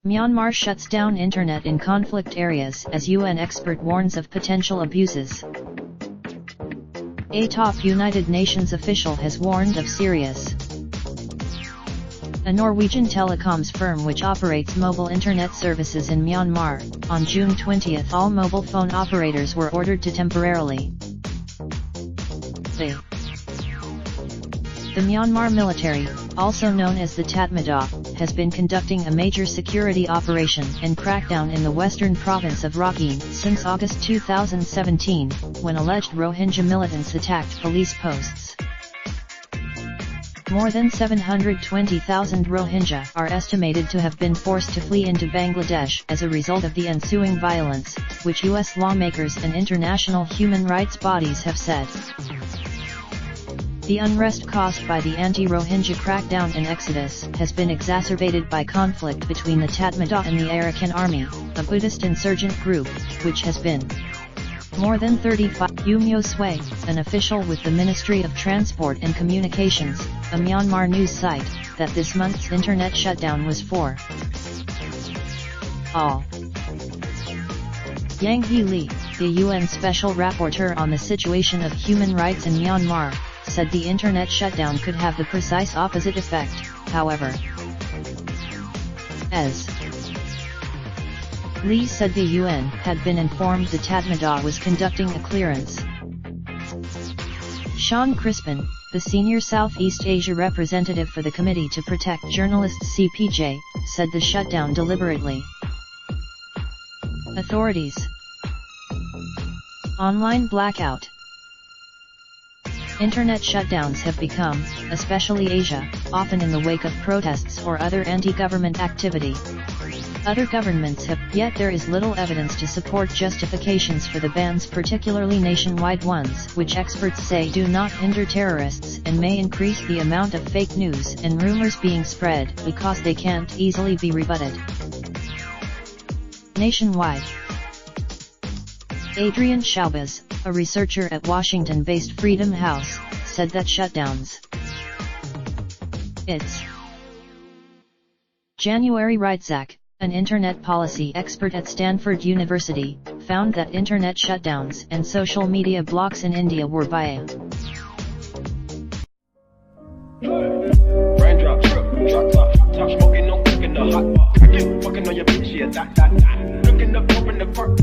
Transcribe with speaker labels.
Speaker 1: Myanmar shuts down internet in conflict areas as UN expert warns of potential abuses. A top United Nations official has warned of serious. A Norwegian telecoms firm which operates mobile internet services in Myanmar, on June 20 all mobile phone operators were ordered to temporarily. The Myanmar military, also known as the Tatmadaw, has been conducting a major security operation and crackdown in the western province of Rakhine since August 2017, when alleged Rohingya militants attacked police posts. More than 720,000 Rohingya are estimated to have been forced to flee into Bangladesh as a result of the ensuing violence, which U.S. lawmakers and international human rights bodies have said. The unrest caused by the anti-Rohingya crackdown and exodus has been exacerbated by conflict between the Tatmadaw and the Arakan Army, a Buddhist insurgent group, which has been more than 35. Umyo Sway, an official with the Ministry of Transport and Communications, a Myanmar news site, that this month's internet shutdown was for all. Yang Hee Lee, the UN Special Rapporteur on the situation of human rights in Myanmar, said the internet shutdown could have the precise opposite effect, however. As Lee said, the UN had been informed the Tatmadaw was conducting a clearance. Sean Crispin, the senior Southeast Asia representative for the Committee to Protect Journalists CPJ, said the shutdown deliberately. Authorities. Online blackout. Internet shutdowns have become, especially Asia, often in the wake of protests or other anti-government activity. Other governments have, yet there is little evidence to support justifications for the bans, particularly nationwide ones, which experts say do not hinder terrorists and may increase the amount of fake news and rumors being spread because they can't easily be rebutted. Nationwide. Adrian Schaubas, a researcher at Washington-based Freedom House, said that shutdowns. It's January. Reitzak, an internet policy expert at Stanford University, found that internet shutdowns and social media blocks in India were by
Speaker 2: Raindrop, drop top smoking, no cooking the hot pot. Fucking on your bitch, yeah, that. Looking up, open the park.